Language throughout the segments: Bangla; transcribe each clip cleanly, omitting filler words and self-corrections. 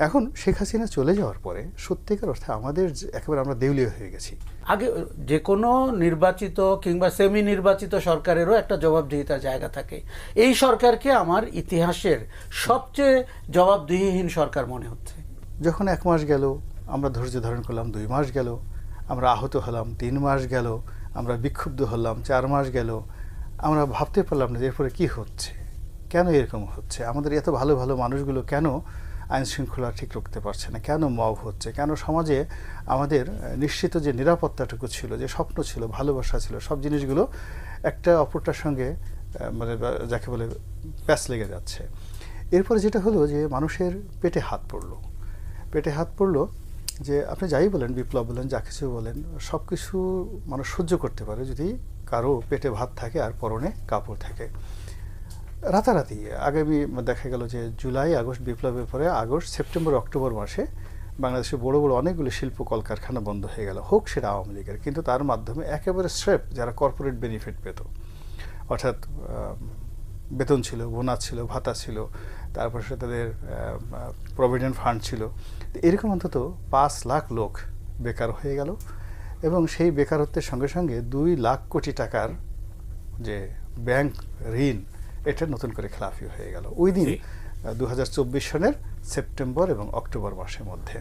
এখন শেখ হাসিনা চলে যাওয়ার পরে সত্যিকার অর্থে আমাদের একেবারে আমরা দেউলিয়া হয়ে গেছি। আগে যে কোনো নির্বাচিত কিংবা সেমি নির্বাচিত সরকারেরও একটা জবাবদিহিতার জায়গা থাকে। এই সরকারকে আমার ইতিহাসের সবচেয়ে জবাবদিহিহীন সরকার মনে হচ্ছে। যখন 1 মাস গেল, আমরা ধৈর্য ধারণ করলাম, 2 মাস গেল, আমরা আহত হলাম, 3 মাস গেল, আমরা বিক্ষুব্ধ হলাম, 4 মাস গেল, আমরা ভাবতে পারলাম না যে এরপরে কী হচ্ছে, কেন এরকম হচ্ছে, আমাদের এত ভালো ভালো মানুষগুলো কেন আইন শৃঙ্খলা ঠিক রাখতে পারছে না, কেন মব হচ্ছে, কেন সমাজে আমাদের নিশ্চিত যে নিরাপত্তাটুকু ছিল, যে স্বপ্ন ছিল, ভালোবাসা ছিল, সব জিনিসগুলো একটা অপরটার সঙ্গে মানে যাকে বলে প্যাচ লেগে যাচ্ছে। এরপরে যেটা হলো যে মানুষের পেটে হাত পড়লো যে আপনি যাই বলেন, বিপ্লব বলেন, যা কিছু বলেন, সব কিছু মানুষ সহ্য করতে পারে যদি কারো পেটে ভাত থাকে আর পরনে কাপড় থাকে। রাতারাতি আগামী দেখা গেল যে জুলাই আগস্ট বিপ্লবের পরে আগস্ট সেপ্টেম্বর অক্টোবর মাসে বাংলাদেশে বড় বড় অনেকগুলো শিল্প কলকারখানা বন্ধ হয়ে গেল, হোক সেটা আওয়ামী লীগের, কিন্তু তার মাধ্যমে একেবারে স্রেফ যারা কর্পোরেট বেনিফিট পেত, অর্থাৎ বেতন ছিল, বোনাস ছিল, ভাতা ছিল, তারপর সে তাদের প্রভিডেন্ট ফান্ড ছিল, এরকম অন্তত 5 লাখ লোক বেকার হয়ে গেল। এবং সেই বেকারত্বের সঙ্গে সঙ্গে 2 লাখ কোটি টাকার যে ব্যাংক ঋণ, এটা নতুন করে খেলাফি হয়ে গেল ওই দিন 2024 সনের সেপ্টেম্বর এবং অক্টোবর মাসের মধ্যে।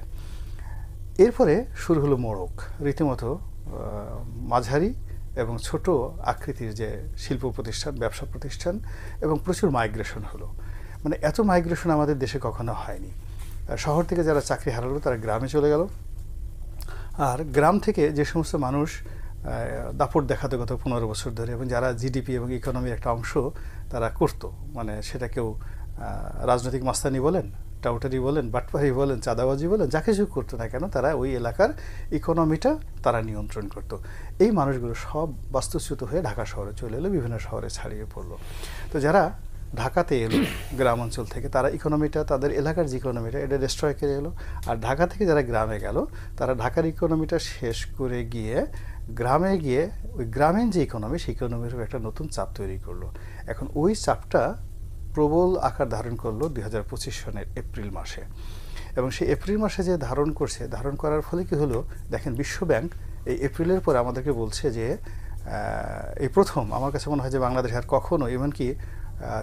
এরপরে শুরু হলো মোড়ক, রীতিমতো মাঝারি এবং ছোট আকৃতির যে শিল্প প্রতিষ্ঠান, ব্যবসা প্রতিষ্ঠান, এবং প্রচুর মাইগ্রেশন হলো। মানে এত মাইগ্রেশন আমাদের দেশে কখনো হয়নি। শহর থেকে যারা চাকরি হারালো তারা গ্রামে চলে গেল, আর গ্রাম থেকে যে সমস্ত মানুষ দাপট দেখাতে গত 15 বছর ধরে এবং যারা জিডিপি এবং ইকোনমির একটা অংশ তারা করতো, মানে সেটা কেউ রাজনৈতিক মাস্তানি বলেন, টাউটারি বলেন, বাটপারি বলেন, চাঁদাবাজি বলেন, যা কিছু করতো না কেন, তারা ওই এলাকার ইকোনমিটা তারা নিয়ন্ত্রণ করত। এই মানুষগুলো সব বাস্তুচ্যুত হয়ে ঢাকা শহরে চলে এলো, বিভিন্ন শহরে ছাড়িয়ে পড়লো। তো যারা ঢাকাতে এলো গ্রাম অঞ্চল থেকে, তারা ইকোনমিটা, তাদের এলাকার যে ইকোনমিটা, এটা ডিস্ট্রয় করে এলো। আর ঢাকা থেকে যারা গ্রামে গেল, তারা ঢাকার ইকোনমিটা শেষ করে গিয়ে গ্রামে গিয়ে ওই গ্রামীণ যে ইকোনমি, সেই ইকোনমির একটা নতুন চাপ তৈরি করলো। এখন ওই চাপটা প্রবল আকার ধারণ করলো 2025 সনের এপ্রিল মাসে। এবং সেই এপ্রিল মাসে যে ধারণ করার ফলে কি হলো, দেখেন বিশ্বব্যাংক এই এপ্রিলের পরে আমাদেরকে বলছে যে এই প্রথম আমার কাছে মনে হয় যে বাংলাদেশ আর কখনো এমনকি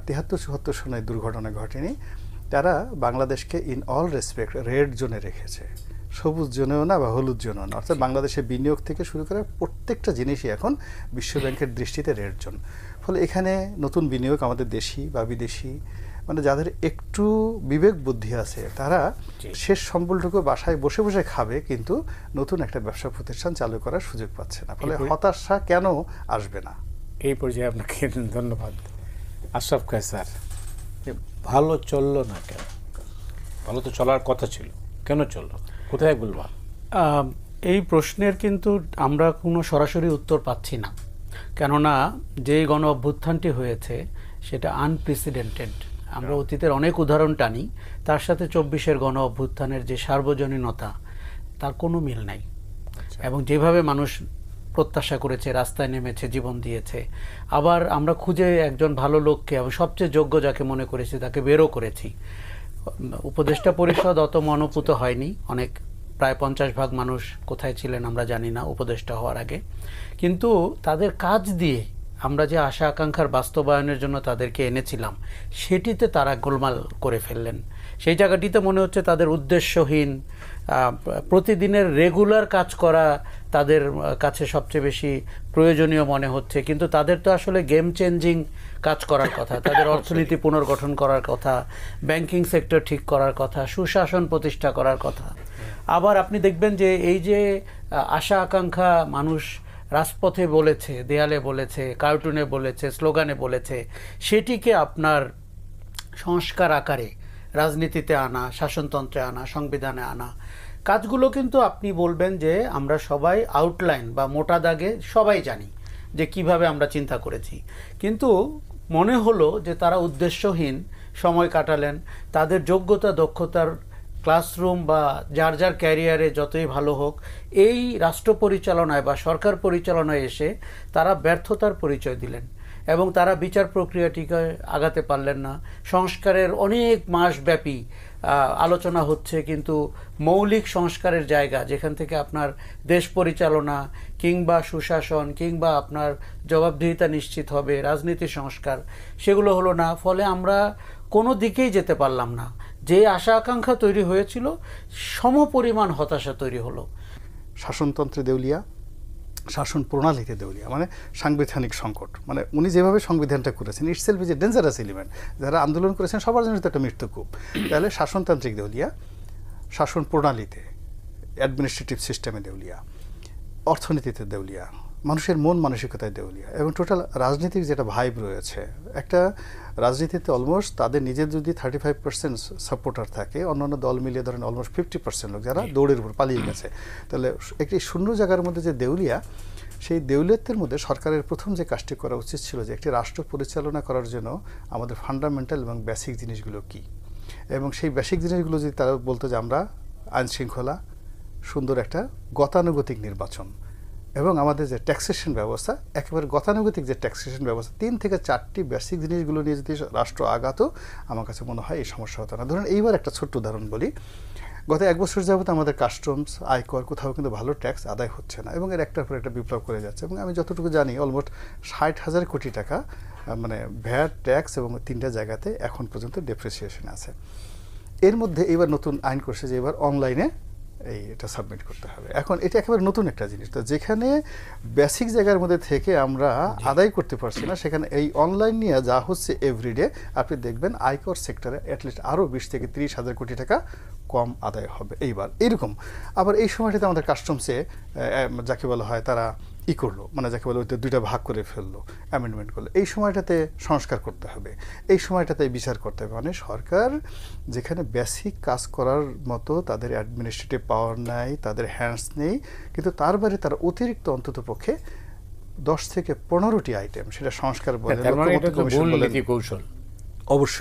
73-74 সনের দুর্ঘটনা ঘটেনি। তারা বাংলাদেশকে ইন অল রেসপেক্ট রেড জোনে রেখেছে, সবুজ জোনেও না বা হলুদ জোনেও না। অর্থাৎ বাংলাদেশের বিনিয়োগ থেকে শুরু করে প্রত্যেকটা জিনিসই এখন বিশ্বব্যাংকের দৃষ্টিতে রেড জোন। ফলে এখানে নতুন বিনিয়োগ আমাদের দেশি বা বিদেশি, মানে যাদের একটু বিবেক বুদ্ধি আছে, তারা শেষ সম্বলটুকু বাসায় বসে বসে খাবে, কিন্তু নতুন একটা ব্যবসা প্রতিষ্ঠান চালু করার সুযোগ পাচ্ছে না। ফলে হতাশা কেন আসবে না? এই পর্যায়ে আপনাকে ধন্যবাদ। আশরাফ কায়সার, ভালো চললো না কেন? ভালো তো চলার কথা ছিল, কেন চললো, কোথায় বলবা? এই প্রশ্নের কিন্তু আমরা কোনো সরাসরি উত্তর পাচ্ছি না, কেননা যেই গণ অভ্যুত্থানটি হয়েছে সেটা আনপ্রেসিডেন্টেড। আমরা অতীতের অনেক উদাহরণ টানি, তার সাথে 24-এর গণ অভ্যুত্থানের যে সার্বজনীনতা, তার কোনো মিল নাই। এবং যেভাবে মানুষ প্রত্যাশা করেছে, রাস্তায় নেমেছে, জীবন দিয়েছে, আবার আমরা খুঁজে একজন ভালো লোককে এবং সবচেয়ে যোগ্য যাকে মনে করেছি তাকে বেরও করেছি। উপদেষ্টা পরিষদ অত মনোপুত হয়নি, অনেক প্রায় 50% মানুষ কোথায় ছিলেন আমরা জানি না উপদেষ্টা হওয়ার আগে, কিন্তু তাদের কাজ দিয়ে আমরা যে আশা আকাঙ্ক্ষার বাস্তবায়নের জন্য তাদেরকে এনেছিলাম সেটিতে তারা গোলমাল করে ফেললেন। সেই জায়গাটিতে মনে হচ্ছে তাদের উদ্দেশ্যহীন, প্রতিদিনের রেগুলার কাজ করা তাদের কাছে সবচেয়ে বেশি প্রয়োজনীয় মনে হচ্ছে, কিন্তু তাদের তো আসলে গেম চেঞ্জিং কাজ করার কথা, তাদের অর্থনীতি পুনর্গঠন করার কথা, ব্যাংকিং সেক্টর ঠিক করার কথা, সুশাসন প্রতিষ্ঠা করার কথা। আবার আপনি দেখবেন যে এই যে আশা আকাঙ্ক্ষা মানুষ রাজপথে বলেছে, দেয়ালে বলেছে, কার্টুনে বলেছে, স্লোগানে বলেছে, সেটিকে আপনার সংস্কার আকারে রাজনীতিতে আনা, শাসনতন্ত্রে আনা, সংবিধানে আনা, কাজগুলো কিন্তু আপনি বলবেন যে আমরা সবাই আউটলাইন বা মোটা দাগে সবাই জানি যে কিভাবে আমরা চিন্তা করেছি, কিন্তু মনে হলো যে তারা উদ্দেশ্যহীন সময় কাটালেন। তাদের যোগ্যতা দক্ষতার ক্লাসরুম বা যার যার ক্যারিয়ারে যতই ভালো হোক, এই রাষ্ট্র পরিচালনায় বা সরকার পরিচালনায় এসে তারা ব্যর্থতার পরিচয় দিলেন এবং তারা বিচার প্রক্রিয়াটিকে আগাতে পারলেন না। সংস্কারের অনেক মাসব্যাপী আলোচনা হচ্ছে, কিন্তু মৌলিক সংস্কারের জায়গা যেখান থেকে আপনার দেশ পরিচালনা কিংবা সুশাসন কিংবা আপনার জবাবদিহিতা নিশ্চিত হবে, রাজনীতি সংস্কার, সেগুলো হলো না। ফলে আমরা কোনো দিকেই যেতে পারলাম না। যে আশা আকাঙ্ক্ষা তৈরি হয়েছিল সমপরিমাণ হতাশা তৈরি হলো। শাসনতন্ত্রে দেউলিয়া, শাসন প্রণালীতে দেউলিয়া, মানে সাংবিধানিক সংকট। মানে উনি যেভাবে সংবিধানটা করেছেন, itself is a dangerous element. যারা আন্দোলন করেছেন সবার জন্য তো একটা মৃত্যুকূপ। তাহলে শাসনতান্ত্রিক দেউলিয়া, শাসন প্রণালীতে, অ্যাডমিনিস্ট্রেটিভ সিস্টেমে দেউলিয়া, অর্থনীতিতে দেউলিয়া, মানুষের মন মানসিকতায় দেউলিয়া, এবং টোটাল রাজনীতির যেটা ভাইব রয়েছে, একটা রাজনীতিতে অলমোস্ট তাদের নিজের যদি 35% সাপোর্টার থাকে, অন্যান্য দল মিলিয়ে ধরেন অলমোস্ট 50% লোক যারা দৌড়ের উপর পালিয়ে গেছে, তাহলে একটি শূন্য জায়গার মধ্যে যে দেউলিয়া, সেই দেউলিয়ত্বের মধ্যে সরকারের প্রথম যে কাজটি করা উচিত ছিল যে একটি রাষ্ট্র পরিচালনা করার জন্য আমাদের ফান্ডামেন্টাল এবং বেসিক জিনিসগুলো কী, এবং সেই বেসিক জিনিসগুলো যদি তারা বলতো যে আমরা আইন শৃঙ্খলা, সুন্দর একটা গতানুগতিক নির্বাচন, এবং আমাদের যে ট্যাক্সেশন ব্যবস্থা, একেবারে গতানুগতিক যে ট্যাক্সেশন ব্যবস্থা, 3 থেকে 4টি বেসিক জিনিসগুলো নিয়ে যদি রাষ্ট্র আগাতো, আমার কাছে মনে হয় এই সমস্যা হতো না। ধরুন এইবার একটা ছোট্ট উদাহরণ বলি, গত 1 বছর যাবত আমাদের কাস্টমস, আয়কর, কোথাও কিন্তু ভালো ট্যাক্স আদায় হচ্ছে না, এবং এর একটার পর একটা বিপ্লব করে যাচ্ছে। এবং আমি যতটুকু জানি অলমোস্ট 60,000 কোটি টাকা মানে ভ্যাট, ট্যাক্স এবং 3টা জায়গাতে এখন পর্যন্ত ডেপ্রিসিয়েশন আছে। এর মধ্যে এবার নতুন আইন করছে যে এবার অনলাইনে এটা সাবমিট করতে হবে। এখন এটা একেবারে নতুন একটা জিনিস, তো যেখানে বেসিক জায়গার মধ্যে থেকে আমরা আদায় করতে পারছি না, সেখানে এই অনলাইন নিয়ে যা হচ্ছে এভরিডে, আপনি দেখবেন আয়কর সেক্টরে অ্যাটলিস্ট আরও 20 থেকে 30,000 কোটি টাকা কম আদায় হবে এইবার। এইরকম আবার এই সময়টাতে আমাদের কাস্টমসে যাকে বলা হয় তারা করলো, মানে যাকে বলে ওইটা 2টা ভাগ করে ফেললো, অ্যামেন্ডমেন্ট করলো। এই সময়টাতে সংস্কার করতে হবে, এই সময়টাতে বিচার করতে হবে। মানে সরকার যেখানে বেসিক কাজ করার মতো তাদের অ্যাডমিনিস্ট্রেটিভ পাওয়ার নাই, তাদের হ্যান্ডস নেই, কিন্তু তার বাইরে তারা অতিরিক্ত অন্তত পক্ষে 10 থেকে 15টি আইটেম, সেটা সংস্কার বলে, কৌশল অবশ্যই